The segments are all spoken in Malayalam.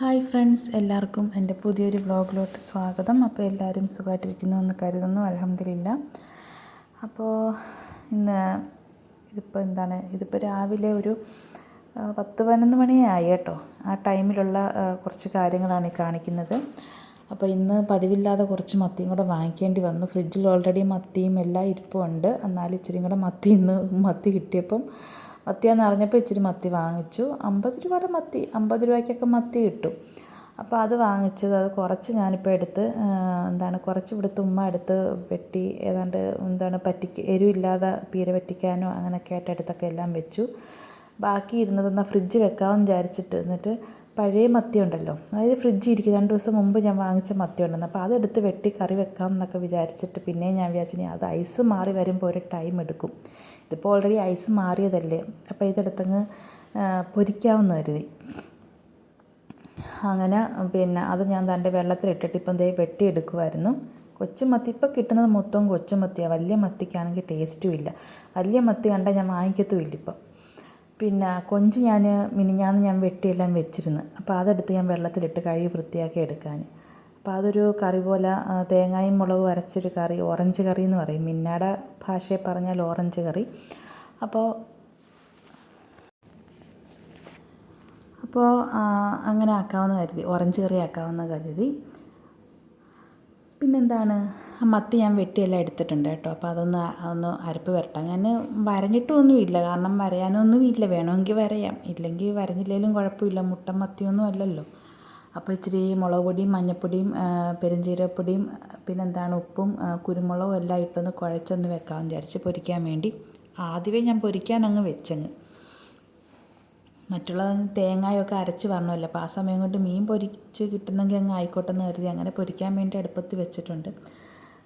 ഹായ് ഫ്രണ്ട്സ്, എല്ലാവർക്കും എൻ്റെ പുതിയൊരു വ്ളോഗിലോട്ട് സ്വാഗതം. അപ്പോൾ എല്ലാവരും സുഖമായിട്ടിരിക്കുന്നു എന്ന് കരുതുന്നു. അൽഹംദുലില്ലാ. അപ്പോൾ ഇന്ന് ഇതിപ്പോൾ രാവിലെ ഒരു 10-11 മണിയായി കേട്ടോ. ആ ടൈമിലുള്ള കുറച്ച് കാര്യങ്ങളാണ് ഈ കാണിക്കുന്നത്. അപ്പോൾ ഇന്ന് പതിവില്ലാതെ കുറച്ച് മത്തിയും കൂടെ വാങ്ങിക്കേണ്ടി വന്നു. ഫ്രിഡ്ജിൽ ഓൾറെഡി മത്തിയും എല്ലാം ഇരിപ്പുണ്ട്. എന്നാലും ഇച്ചിരി കൂടെ മത്തി കിട്ടിയപ്പം മത്തിയാന്ന് അറിഞ്ഞപ്പോൾ ഇച്ചിരി മത്തി വാങ്ങിച്ചു. 50 രൂപയുടെ മത്തി, 50 രൂപയ്ക്കൊക്കെ മത്തി കിട്ടും. അപ്പോൾ അത് വാങ്ങിച്ചത്, അത് കുറച്ച് ഞാനിപ്പോൾ എടുത്ത് കുറച്ച് ഇവിടുത്തെ ഉമ്മ എടുത്ത് വെട്ടി ഏതാണ്ട് എരിവില്ലാതെ പീര വറ്റിക്കാനോ അങ്ങനെയൊക്കെ ആയിട്ട് എടുത്തൊക്കെ എല്ലാം വെച്ചു. ബാക്കി ഇരുന്നതെന്നാൽ ഫ്രിഡ്ജ് വെക്കാമെന്ന് വിചാരിച്ചിട്ട്, എന്നിട്ട് പഴയ മത്തി ഉണ്ടല്ലോ, അതായത് ഫ്രിഡ്ജിൽ ഇരിക്കും, 2 ദിവസം മുമ്പ് ഞാൻ വാങ്ങിച്ച മത്തി ഉണ്ടെന്ന്. അപ്പോൾ അതെടുത്ത് വെട്ടി കറി വെക്കാം എന്നൊക്കെ വിചാരിച്ചിട്ട് പിന്നെ ഞാൻ വിചാരിച്ചു അത് ഐസ് മാറി വരുമ്പോൾ ഒരു ടൈം എടുക്കും. ഇതിപ്പോൾ ഓൾറെഡി ഐസ് മാറിയതല്ലേ, അപ്പോൾ ഇതെടുത്തങ്ങ് പൊരിക്കാമെന്ന് കരുതി. അങ്ങനെ അത് ഞാൻ വെള്ളത്തിലിട്ടിട്ട് ഇപ്പം വെട്ടിയെടുക്കുമായിരുന്നു. കൊച്ചുമത്തി ഇപ്പോൾ കിട്ടുന്നത് മൊത്തം കൊച്ചുമത്തിയാണ്. വലിയ മത്തിക്കാണെങ്കിൽ ടേസ്റ്റും ഇല്ല. വലിയ മത്തി കണ്ടാൽ ഞാൻ വാങ്ങിക്കത്തുമില്ല ഇപ്പം. കൊഞ്ച് മിനിഞ്ഞാന്ന് ഞാൻ വെട്ടിയെല്ലാം വെച്ചിരുന്നു. അപ്പോൾ അതെടുത്ത് ഞാൻ വെള്ളത്തിലിട്ട് കഴുകി വൃത്തിയാക്കി എടുക്കാൻ. അപ്പോൾ അതൊരു കറി പോലെ തേങ്ങയും മുളകും അരച്ചൊരു കറി, ഓറഞ്ച് കറി എന്ന് പറയും, മിന്നാടെ ഭാഷയിൽ പറഞ്ഞാൽ ഓറഞ്ച് കറി. അപ്പോൾ അങ്ങനെ ആക്കാമെന്ന് കരുതി, ഓറഞ്ച് കറി ആക്കാമെന്ന് കരുതി. ആ മത്തി ഞാൻ വെട്ടിയെല്ലാം എടുത്തിട്ടുണ്ട് കേട്ടോ. അപ്പോൾ അതൊന്ന് അരപ്പ് വരട്ടാം. ഞാൻ വരഞ്ഞിട്ടൊന്നുമില്ല, കാരണം വരയാനൊന്നും ഇല്ല. വേണമെങ്കിൽ വരയാം, ഇല്ലെങ്കിൽ വരഞ്ഞില്ലെങ്കിലും കുഴപ്പമില്ല. മുട്ടൻ മത്തിയൊന്നും അല്ലല്ലോ. അപ്പോൾ ഇച്ചിരി മുളക് പൊടിയും മഞ്ഞൾപ്പൊടിയും പെരുംജീരകപ്പൊടിയും ഉപ്പും കുരുമുളകും എല്ലാം ഇട്ടൊന്ന് കുഴച്ചൊന്ന് വെക്കാമെന്ന് വിചാരിച്ച് പൊരിക്കാൻ വേണ്ടി. ആദ്യമേ ഞാൻ പൊരിക്കാൻ അങ്ങ് വെച്ചങ്ങ്, മറ്റുള്ള തേങ്ങയൊക്കെ അരച്ച് വരണമല്ലോ. അപ്പോൾ ആ സമയം കൊണ്ട് മീൻ പൊരിച്ച് കിട്ടുന്നെങ്കിൽ അങ്ങ് ആയിക്കോട്ടെ എന്ന് കരുതി അങ്ങനെ പൊരിക്കാൻ വേണ്ടി അടുപ്പത്ത് വെച്ചിട്ടുണ്ട്,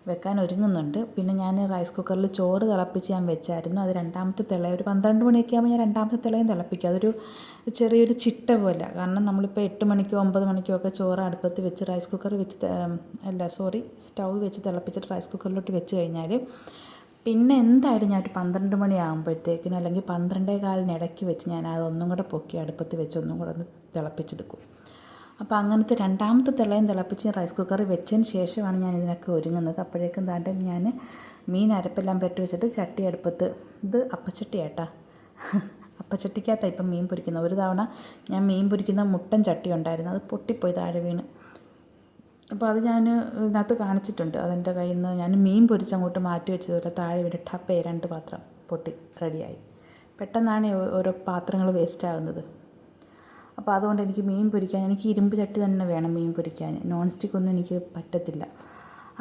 വെക്കാൻ ഒരുങ്ങുന്നുണ്ട്. പിന്നെ ഞാൻ റൈസ് കുക്കറിൽ ചോറ് തിളപ്പിച്ച് ഞാൻ വെച്ചായിരുന്നു. അത് രണ്ടാമത്തെ തിള ഒരു 12 മണിയൊക്കെ ആകുമ്പോൾ ഞാൻ രണ്ടാമത്തെ തിളയും തിളപ്പിക്കും. അതൊരു ചെറിയൊരു ചിട്ട പോലെ. കാരണം നമ്മളിപ്പോൾ 8 മണിക്കോ 9 മണിക്കോ ഒക്കെ ചോറ് അടുപ്പത്ത് വെച്ച് റൈസ് കുക്കറിൽ വെച്ച് സ്റ്റൗ വെച്ച് തിളപ്പിച്ചിട്ട് റൈസ് കുക്കറിലോട്ട് വെച്ച് കഴിഞ്ഞാൽ പിന്നെ എന്തായാലും ഞാൻ ഒരു 12 മണിയാകുമ്പോഴത്തേക്കിനും അല്ലെങ്കിൽ 12:15 ഇടയ്ക്ക് വെച്ച് ഞാൻ അതൊന്നും കൂടെ പൊക്കി അടുപ്പത്ത് വെച്ച് ഒന്നും കൂടെ ഒന്ന് തിളപ്പിച്ചെടുക്കും. അപ്പോൾ അങ്ങനത്തെ രണ്ടാമത്തെ തിളയും തിളപ്പിച്ച് റൈസ് കുക്കറിൽ വെച്ചതിന് ശേഷമാണ് ഞാൻ ഇതിനൊക്കെ ഒരുങ്ങുന്നത്. അപ്പോഴേക്കും ഞാൻ മീൻ അരപ്പെല്ലാം പെരട്ടി വെച്ചിട്ട് ചട്ടി അടുപ്പത്ത്, ഇത് അപ്പച്ചട്ടിയാട്ടാ, അപ്പച്ചട്ടിക്കകത്താണ് ഇപ്പം മീൻ പൊരിക്കുന്നത്. ഒരു തവണ ഞാൻ മീൻ പൊരിക്കുന്ന മുട്ടൻ ചട്ടി ഉണ്ടായിരുന്നു, അത് പൊട്ടിപ്പോയി താഴെ വീണ്. അപ്പോൾ അത് ഞാൻ ഇതിനകത്ത് കാണിച്ചിട്ടുണ്ട്. അതെൻ്റെ കയ്യിൽ നിന്ന് ഞാൻ മീൻ പൊരിച്ചങ്ങോട്ട് മാറ്റി വെച്ചതുപോലെ താഴെ വീണ് ടപ്പേ 2 പാത്രം പൊട്ടി റെഡിയായി. പെട്ടെന്നാണ് ഓരോ പാത്രങ്ങൾ വേസ്റ്റ് ആകുന്നത്. അപ്പോൾ അതുകൊണ്ട് എനിക്ക് മീൻ പൊരിക്കാൻ ഇരുമ്പ് ചട്ടി തന്നെ വേണം മീൻ പൊരിക്കാൻ. നോൺ സ്റ്റിക്കൊന്നും എനിക്ക് പറ്റത്തില്ല.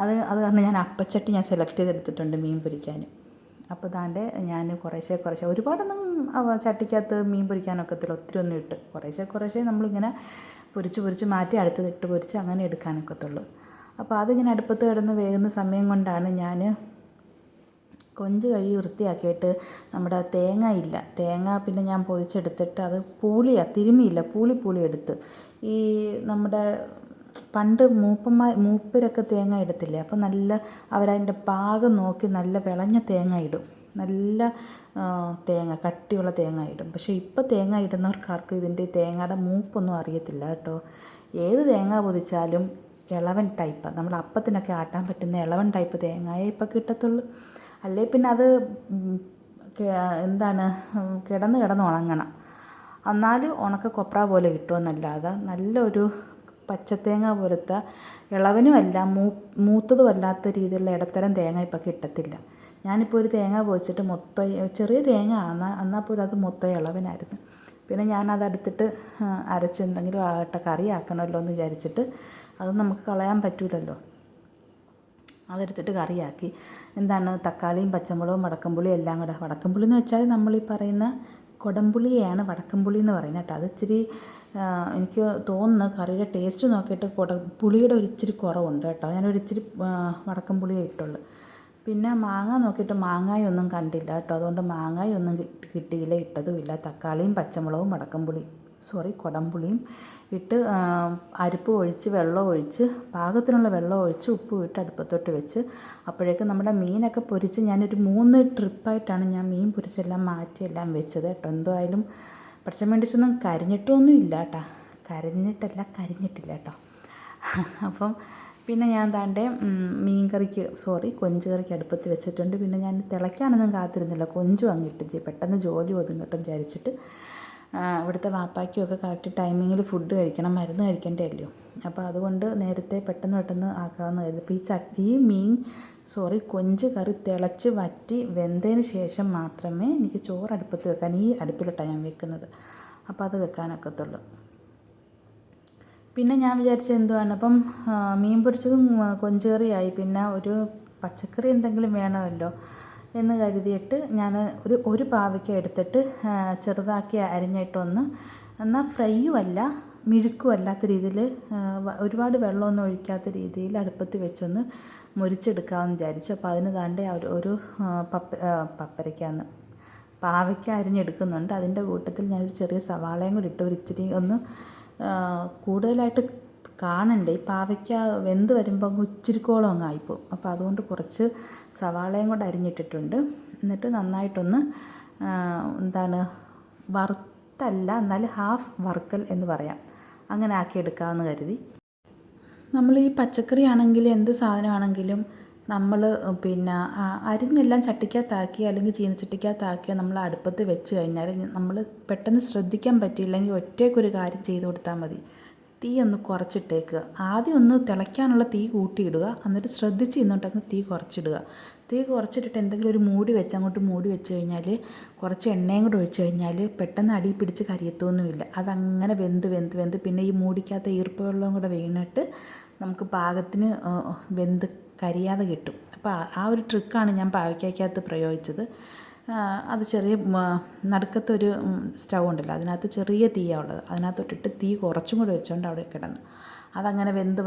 അത് കാരണം ഞാൻ അപ്പച്ചട്ടി സെലക്ട് ചെയ്തെടുത്തിട്ടുണ്ട് മീൻ പൊരിക്കാൻ. അപ്പോൾ ഞാൻ കുറേശ്ശെ ഒരുപാടൊന്നും ചട്ടിക്കകത്ത് മീൻ പൊരിക്കാനൊക്കത്തില്ല, ഒത്തിരി ഒന്നും ഇട്ട് കുറേശ്ശെ നമ്മളിങ്ങനെ പൊരിച്ച് മാറ്റി അടുത്തതിട്ട് പൊരിച്ച് അങ്ങനെ എടുക്കാനൊക്കത്തുള്ളൂ. അപ്പോൾ അതിങ്ങനെ അടുപ്പത്ത് കിടന്ന് വേകുന്ന സമയം കൊണ്ടാണ് ഞാൻ കൊഞ്ച് കഴുകി വൃത്തിയാക്കിയിട്ട് നമ്മുടെ തേങ്ങ പിന്നെ ഞാൻ പൊതിച്ചെടുത്തിട്ട് അത് തിരുമിയില്ല, പൂളി എടുത്ത് ഈ നമ്മുടെ പണ്ട് മൂപ്പരൊക്കെ തേങ്ങ എടുത്തില്ലേ, അപ്പോൾ അവരതിൻ്റെ പാകം നോക്കി നല്ല വിളഞ്ഞ തേങ്ങ ഇടും, നല്ല കട്ടിയുള്ള തേങ്ങ ഇടും. പക്ഷേ ഇപ്പോൾ തേങ്ങ ഇടുന്നവർക്കാർക്കും ഇതിൻ്റെ തേങ്ങയുടെ മൂപ്പൊന്നും അറിയത്തില്ല കേട്ടോ. ഏത് തേങ്ങ പൊതിച്ചാലും ഇളവൻ ടൈപ്പാണ്, നമ്മൾ അപ്പത്തിനൊക്കെ ആട്ടാൻ പറ്റുന്ന ഇളവൻ ടൈപ്പ് തേങ്ങയെ ഇപ്പോൾ കിട്ടത്തുള്ളൂ. അല്ലേ പിന്നെ അത് കിടന്ന് ഉണങ്ങണം, എന്നാലും ഉണക്ക കൊപ്ര പോലെ കിട്ടുമെന്നല്ലാതെ നല്ലൊരു പച്ചത്തേങ്ങ പോലത്തെ ഇളവനുമല്ല മൂത്തതും അല്ലാത്ത രീതിയിലുള്ള ഇടത്തരം തേങ്ങ ഇപ്പോൾ കിട്ടത്തില്ല. ഞാനിപ്പോൾ ഒരു തേങ്ങ പൊതിച്ചിട്ട് മൊത്തം ചെറിയ തേങ്ങ എന്നാൽ പോലും അത് മൊത്തം ഇളവനായിരുന്നു. പിന്നെ ഞാനതെടുത്തിട്ട് അരച്ച് എന്തെങ്കിലും ആകട്ടെ കറിയാക്കണമല്ലോ എന്ന് വിചാരിച്ചിട്ട്, അത് നമുക്ക് കളയാൻ പറ്റില്ലല്ലോ, അതെടുത്തിട്ട് കറിയാക്കി. തക്കാളിയും പച്ചമുളകും വടക്കംപുളിയും എല്ലാം കൂടെ, വടക്കംപുളി എന്ന് വെച്ചാൽ നമ്മളീ പറയുന്ന കുടംപുളിയെയാണ് വടക്കംപുളി എന്ന് പറയുന്നത് കേട്ടോ. അത് ഇച്ചിരി എനിക്ക് തോന്നുന്നു കറിയുടെ ടേസ്റ്റ് നോക്കിയിട്ട് പുളിയുടെ ഇച്ചിരി കുറവുണ്ട് കേട്ടോ. ഞാനൊരിച്ചിരി വടക്കംപുളിയേ ഇട്ടുള്ളൂ. പിന്നെ മാങ്ങ നോക്കിയിട്ട് മാങ്ങായൊന്നും കണ്ടില്ല കേട്ടോ, അതുകൊണ്ട് മാങ്ങായൊന്നും കിട്ടിയില്ല, ഇട്ടതുമില്ല. തക്കാളിയും പച്ചമുളകും കുടംപുളിയും ഇട്ട് അരിപ്പ് ഒഴിച്ച് വെള്ളം ഒഴിച്ച് പാകത്തിനുള്ള വെള്ളം ഒഴിച്ച് ഉപ്പ് ഇട്ട് അടുപ്പത്തോട്ട് വെച്ച് അപ്പോഴേക്കും നമ്മുടെ മീനൊക്കെ പൊരിച്ച് ഞാനൊരു 3 ട്രിപ്പായിട്ടാണ് ഞാൻ മീൻ പൊരിച്ചെല്ലാം മാറ്റിയെല്ലാം വെച്ചത് കേട്ടോ. എന്തായാലും പടച്ചോൻ വേണ്ടിച്ചൊന്നും കരിഞ്ഞിട്ടൊന്നും ഇല്ല കേട്ടോ. കരഞ്ഞിട്ടല്ല കരിഞ്ഞിട്ടില്ല കേട്ടോ. അപ്പം പിന്നെ ഞാൻ കൊഞ്ച് കറിക്ക് അടുപ്പത്ത് വെച്ചിട്ടുണ്ട്. പിന്നെ ഞാൻ തിളയ്ക്കാനൊന്നും കാത്തിരുന്നില്ല, കൊഞ്ചും അങ്ങിട്ട് പെട്ടെന്ന് ജോലി ഒതുങ്ങട്ടും വിചാരിച്ചിട്ട്. ഇവിടുത്തെ വാപ്പായ്ക്കുമൊക്കെ കറക്റ്റ് ടൈമിങ്ങിൽ ഫുഡ് കഴിക്കണം, മരുന്ന് കഴിക്കേണ്ടതല്ലയോ. അപ്പോൾ അതുകൊണ്ട് നേരത്തെ പെട്ടെന്ന് ആക്കാമെന്ന് കരുതി. അപ്പോൾ കൊഞ്ച് കറി തിളച്ച് വറ്റി വെന്തതിന് ശേഷം മാത്രമേ എനിക്ക് ചോറ് അടുപ്പത്ത് വെക്കാൻ, ഈ അടുപ്പിലിട്ടാണ് ഞാൻ വെക്കുന്നത്. അപ്പോൾ അത് വെക്കാനൊക്കത്തുള്ളൂ. പിന്നെ ഞാൻ വിചാരിച്ചത് എന്തുവാണ്, അപ്പം മീൻ പൊരിച്ചതും കൊഞ്ച് കറിയായി, പിന്നെ ഒരു പച്ചക്കറി എന്തെങ്കിലും വേണമല്ലോ എന്ന് കരുതിയിട്ട് ഞാൻ ഒരു പാവയ്ക്ക എടുത്തിട്ട് ചെറുതാക്കി അരിഞ്ഞിട്ടൊന്ന്, എന്നാൽ ഫ്രൈയും അല്ല മിഴുക്കും അല്ലാത്ത രീതിയിൽ, ഒരുപാട് വെള്ളമൊന്നും ഒഴിക്കാത്ത രീതിയിൽ അടുപ്പത്ത് വെച്ചൊന്ന് മുരിച്ചെടുക്കാമെന്ന് വിചാരിച്ചു. അപ്പോൾ അതിന് ഒരു പാവയ്ക്ക അരിഞ്ഞെടുക്കുന്നുണ്ട്. അതിൻ്റെ കൂട്ടത്തിൽ ഞാനൊരു ചെറിയ സവാളയും കൂടി ഇട്ട് ഇച്ചിരി ഒന്ന് കൂടുതലായിട്ട് കാണണ്ടേ. ഈ പാവയ്ക്ക വെന്ത് വരുമ്പോൾ ഇച്ചിരിക്കോളം അങ്ങ് ആയിപ്പോവും. അപ്പോൾ അതുകൊണ്ട് കുറച്ച് സവാളയും കൂടെ അരിഞ്ഞിട്ടിട്ടുണ്ട്. എന്നിട്ട് നന്നായിട്ടൊന്ന് വറുത്തല്ല, എന്നാലും ഹാഫ് വറുക്കൽ എന്ന് പറയാം, അങ്ങനെ ആക്കിയെടുക്കാമെന്ന് കരുതി. നമ്മൾ ഈ പച്ചക്കറി ആണെങ്കിലും എന്ത് സാധനമാണെങ്കിലും നമ്മൾ പിന്നെ അരിഞ്ഞെല്ലാം ചട്ടിക്കകത്താക്കി അല്ലെങ്കിൽ ചീനച്ചട്ടിക്കകത്താക്കി നമ്മൾ അടുപ്പത്ത് വെച്ച് കഴിഞ്ഞാൽ നമ്മൾ പെട്ടെന്ന് ശ്രദ്ധിക്കാൻ പറ്റിയില്ലെങ്കിൽ ഒറ്റയ്ക്കൊരു കാര്യം ചെയ്ത് കൊടുത്താൽ മതി. തീ ഒന്ന് കുറച്ചിട്ടേക്കുക. ആദ്യം ഒന്ന് തിളയ്ക്കാനുള്ള തീ കൂട്ടിയിടുക, എന്നിട്ട് ശ്രദ്ധിച്ച് ഇന്നോട്ടങ്ങ് തീ കുറച്ചിടുക. തീ കുറച്ചിട്ടിട്ട് എന്തെങ്കിലും ഒരു മൂടി വെച്ച് കഴിഞ്ഞാൽ കുറച്ച് എണ്ണയും കൂടെ ഒഴിച്ച് കഴിഞ്ഞാൽ പെട്ടെന്ന് അടി പിടിച്ച് കരിയത്തൊന്നുമില്ല. അതങ്ങനെ വെന്ത് പിന്നെ ഈ മൂടിക്കകത്ത് ഈർപ്പ വെള്ളവും കൂടെ വീണിട്ട് നമുക്ക് പാകത്തിന് വെന്ത് കരിയാതെ കിട്ടും. അപ്പോൾ ആ ഒരു ട്രിക്കാണ് ഞാൻ പാവയ്ക്കകത്ത് പ്രയോഗിച്ചത്. അത് ചെറിയ നടുക്കത്തൊരു സ്റ്റൗ ഉണ്ടല്ലോ, അതിനകത്ത് ചെറിയ തീയാണ് ഉള്ളത്, അതിനകത്തോട്ടിട്ട് തീ കുറച്ചും കൂടെ വെച്ചുകൊണ്ട് അവിടെ കിടന്നു. അതങ്ങനെ വെന്ത്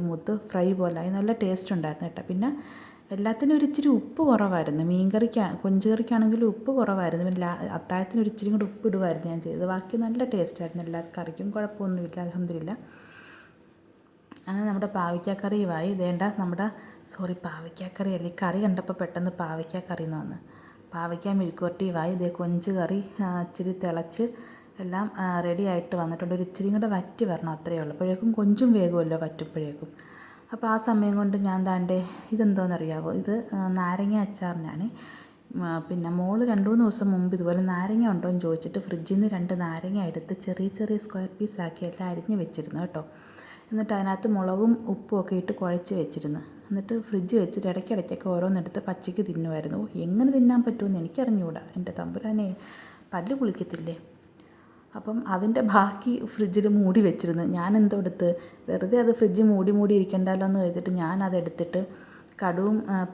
മൂത്ത് ഫ്രൈ പോലെ നല്ല ടേസ്റ്റ് ഉണ്ടായിരുന്നു കേട്ടോ. പിന്നെ എല്ലാത്തിനും ഒരു ഇച്ചിരി ഉപ്പ് കുറവായിരുന്നു. കൊഞ്ച് കറിക്കാണെങ്കിലും ഉപ്പ് കുറവായിരുന്നു. പിന്നെ അത്താഴത്തിന് ഒരു ഇച്ചിരി കൂടെ ഉപ്പ് ഇടുമായിരുന്നു ഞാൻ ചെയ്തത്. ബാക്കി നല്ല ടേസ്റ്റായിരുന്നു, എല്ലാ കറിക്കും കുഴപ്പമൊന്നുമില്ല, അൽഹംദുലില്ലാ. അങ്ങനെ നമ്മുടെ പാവയ്ക്കക്കറിയുമായി പാവയ്ക്കക്കറിയല്ല, ഈ കറി കണ്ടപ്പോൾ പെട്ടെന്ന് പാവയ്ക്കക്കറി എന്ന് വന്ന്. പാവയ്ക്ക മെഴുക്കുവരട്ടിയുമായി കൊഞ്ച് കറി ഇച്ചിരി തിളച്ച് എല്ലാം റെഡി ആയിട്ട് വന്നിട്ടുണ്ട്. ഒരു ഇച്ചിരി കൂടെ വറ്റി വരണം, അത്രയേ ഉള്ളൂ. അപ്പോഴേക്കും കൊഞ്ചും വേഗമല്ലോ വറ്റുമ്പോഴേക്കും. അപ്പോൾ ആ സമയം കൊണ്ട് ഞാൻ ഇതെന്തോന്നറിയാവോ, ഇത് നാരങ്ങ അച്ചാറിനാണ്. പിന്നെ മോള് 2-3 ദിവസം മുമ്പ് ഇതുപോലെ നാരങ്ങ ഉണ്ടോ എന്ന് ചോദിച്ചിട്ട് ഫ്രിഡ്ജിൽ നിന്ന് 2 നാരങ്ങ എടുത്ത് ചെറിയ സ്ക്വയർ പീസാക്കി എല്ലാം അരിഞ്ഞ് വെച്ചിരുന്നു കേട്ടോ. എന്നിട്ട് അതിനകത്ത് മുളകും ഉപ്പും ഒക്കെ ഇട്ട് കുഴച്ച് വെച്ചിരുന്നു. എന്നിട്ട് ഫ്രിഡ്ജ് വെച്ചിട്ട് ഇടയ്ക്കിടയ്ക്കൊക്കെ ഓരോന്നെടുത്ത് പച്ചയ്ക്ക് തിന്നുമായിരുന്നു. എങ്ങനെ തിന്നാൻ പറ്റുമെന്ന് എനിക്കറിഞ്ഞുകൂടാ, എൻ്റെ തമ്പുരാനെ, പല്ല് പുളിക്കത്തില്ലേ. അപ്പം അതിൻ്റെ ബാക്കി ഫ്രിഡ്ജിൽ മൂടി വെച്ചിരുന്നു. ഞാനെന്തോ എടുത്ത് വെറുതെ അത് ഫ്രിഡ്ജ് മൂടി ഇരിക്കണ്ടല്ലോ എന്ന് കരുതിയിട്ട് ഞാനതെടുത്തിട്ട്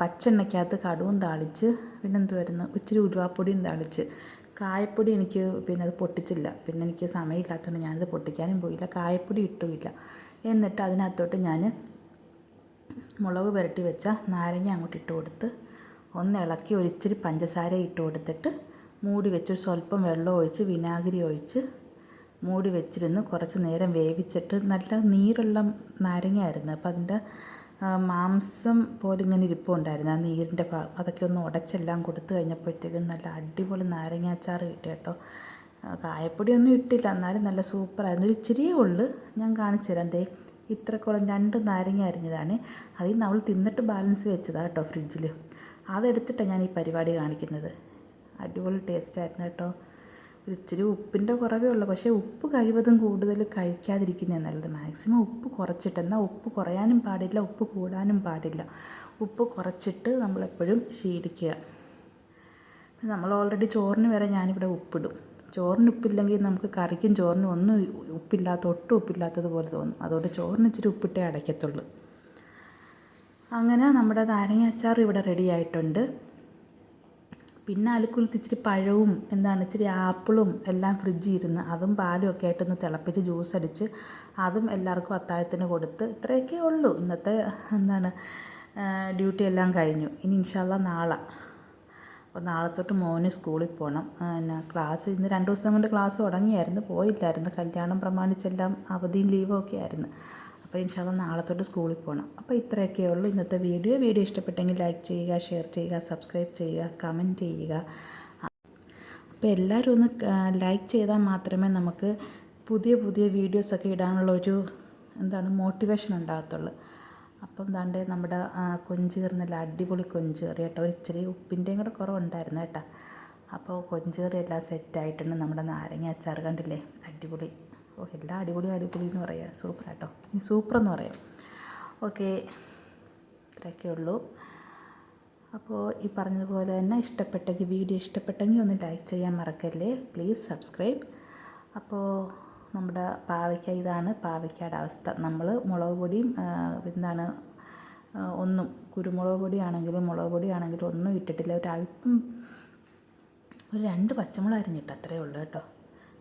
പച്ചെണ്ണയ്ക്കകത്ത് കടുവും താളിച്ച്, പിന്നെ എന്തുവായിരുന്നു, ഇച്ചിരി ഉലുവാപ്പൊടിയും താളിച്ച്, കായപ്പൊടി എനിക്ക് പിന്നെ അത് പൊട്ടിച്ചില്ല. പിന്നെ എനിക്ക് സമയമില്ലാത്തതുകൊണ്ട് ഞാനത് പൊട്ടിക്കാനും പോയില്ല, കായപ്പൊടി ഇട്ടുമില്ല. എന്നിട്ട് അതിനകത്തോട്ട് ഞാൻ മുളക് പുരട്ടി വെച്ച നാരങ്ങ അങ്ങോട്ട് ഇട്ട് കൊടുത്ത് ഒന്ന് ഇളക്കി ഒരിച്ചിരി പഞ്ചസാര ഇട്ട് കൊടുത്തിട്ട് മൂടി വെച്ച് സ്വല്പം വെള്ളം ഒഴിച്ച് വിനാഗിരി ഒഴിച്ച് മൂടി വെച്ചിരുന്ന് കുറച്ച് നേരം വേവിച്ചിട്ട്, നല്ല നീരുള്ള നാരങ്ങയായിരുന്നു. അപ്പോൾ അതിൻ്റെ മാംസം പോലെ ഇങ്ങനെ ഇരിപ്പുണ്ടായിരുന്നു, ആ നീരിൻ്റെ ഭാഗം. അതൊക്കെ ഒന്ന് ഉടച്ചെല്ലാം കൊടുത്തു കഴിഞ്ഞപ്പോഴത്തേക്കും നല്ല അടിപൊളി നാരങ്ങ അച്ചാർ കിട്ടി കേട്ടോ. കായപ്പൊടിയൊന്നും ഇട്ടില്ല, എന്നാലും നല്ല സൂപ്പറായിരുന്നു. ഒരു ഇച്ചിരിയേ ഉള്ളൂ, ഞാൻ കാണിച്ചു തരാം. ഇത്രക്കോളം 2 നാരങ്ങ അരിഞ്ഞതാണ്. അതിൽ നിന്ന് അവൾ തിന്നിട്ട് ബാലൻസ് വെച്ചതാണ് കേട്ടോ ഫ്രിഡ്ജിൽ. അതെടുത്തിട്ടാണ് ഞാൻ ഈ പരിപാടി കാണിക്കുന്നത്. അടിപൊളി ടേസ്റ്റായിരുന്നു കേട്ടോ. ഒരു ഇച്ചിരി ഉപ്പിൻ്റെ കുറവേ ഉള്ളൂ, പക്ഷേ ഉപ്പ് കഴിവതും കൂടുതൽ കഴിക്കാതിരിക്കുന്നതാണ് നല്ലത്. മാക്സിമം ഉപ്പ് കുറച്ചിട്ട്, എന്നാൽ ഉപ്പ് കുറയാനും പാടില്ല, ഉപ്പ് കൂടാനും പാടില്ല. ഉപ്പ് കുറച്ചിട്ട് നമ്മളെപ്പോഴും ശീലിക്കുക. നമ്മൾ ഓൾറെഡി ചോറിന് വരെ ഞാനിവിടെ ഉപ്പിടും. ചോറിന് ഉപ്പില്ലെങ്കിൽ നമുക്ക് കറിക്കും ചോറിനും ഒന്നും ഒട്ടും ഉപ്പില്ലാത്തതുപോലെ തോന്നും. അതുകൊണ്ട് ചോറിന് ഇച്ചിരി ഉപ്പിട്ടേ അടയ്ക്കത്തുള്ളൂ. അങ്ങനെ നമ്മുടെ നാരങ്ങ അച്ചാർ ഇവിടെ റെഡി ആയിട്ടുണ്ട്. പിന്നെ അലുക്കുലത്ത് ഇച്ചിരി പഴവും ഇച്ചിരി ആപ്പിളും എല്ലാം ഫ്രിഡ്ജിൽ ഇരുന്ന് അതും പാലും ഒക്കെ ആയിട്ടൊന്ന് തിളപ്പിച്ച് ജ്യൂസ് അടിച്ച് അതും എല്ലാവർക്കും അത്താഴത്തിന് കൊടുത്ത്, ഇത്രയൊക്കെ ഉള്ളൂ ഇന്നത്തെ ഡ്യൂട്ടി എല്ലാം കഴിഞ്ഞു. ഇനി ഇൻഷാ അല്ലാഹ് നാളെ. അപ്പോൾ നാളെ തൊട്ട് മോന് സ്കൂളിൽ പോകണം. ക്ലാസ് ഇന്ന് 2 ദിവസം കൊണ്ട് ക്ലാസ് തുടങ്ങിയായിരുന്നു, പോയില്ലായിരുന്നു. കല്യാണം പ്രമാണിച്ചെല്ലാം അവധിയും ലീവും ഒക്കെ ആയിരുന്നു. അപ്പോൾ ഇൻഷാ അല്ലാഹ് നാളെ തൊട്ട് സ്കൂളിൽ പോകണം. അപ്പോൾ ഇത്രയൊക്കെ ഉള്ളൂ ഇന്നത്തെ വീഡിയോ ഇഷ്ടപ്പെട്ടെങ്കിൽ ലൈക്ക് ചെയ്യുക, ഷെയർ ചെയ്യുക, സബ്സ്ക്രൈബ് ചെയ്യുക, കമൻറ്റ് ചെയ്യുക. അപ്പോൾ എല്ലാവരും ഒന്ന് ലൈക്ക് ചെയ്താൽ മാത്രമേ നമുക്ക് പുതിയ പുതിയ വീഡിയോസൊക്കെ ഇടാനുള്ള ഒരു മോട്ടിവേഷൻ ഉണ്ടാകത്തുള്ളൂ. അപ്പം ദാണ്ട് നമ്മുടെ കൊഞ്ച് കറി നല്ല അടിപൊളി കൊഞ്ച് കറി കേട്ടോ. ഒരു ഇച്ചിരി ഉപ്പിൻ്റെയും കൂടെ കുറവുണ്ടായിരുന്നു കേട്ടോ. അപ്പോൾ കൊഞ്ച് കറി എല്ലാം സെറ്റായിട്ടുണ്ട്. നമ്മുടെ നാരങ്ങ അച്ചാർ കണ്ടില്ലേ, അടിപൊളി. എല്ലാം അടിപൊളി എന്ന് പറയാം. സൂപ്പർ കേട്ടോ, ഇനി സൂപ്പറെന്ന് പറയാം. ഓക്കെ, ഇത്രയൊക്കെ ഉള്ളൂ. അപ്പോൾ ഈ പറഞ്ഞതുപോലെ തന്നെ വീഡിയോ ഇഷ്ടപ്പെട്ടെങ്കിൽ ഒന്ന് ലൈക്ക് ചെയ്യാൻ മറക്കല്ലേ. Please subscribe. അപ്പോൾ നമ്മുടെ പാവയ്ക്ക, ഇതാണ് പാവയ്ക്കയുടെ അവസ്ഥ. നമ്മൾ മുളക് പൊടിയും ഒന്നും കുരുമുളക് പൊടിയാണെങ്കിലും മുളക് പൊടിയാണെങ്കിലും ഒന്നും ഇട്ടിട്ടില്ല. ഒരല്പം ഒരു 2 പച്ചമുളക് അരിഞ്ഞിട്ട് അത്രയേ ഉള്ളൂ കേട്ടോ.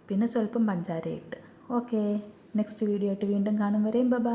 പിന്നെ സ്വല്പം പഞ്ചാര ഇട്ട്. ഓക്കെ, നെക്സ്റ്റ് വീഡിയോ ആയിട്ട് വീണ്ടും കാണും വരെയും ബൈ.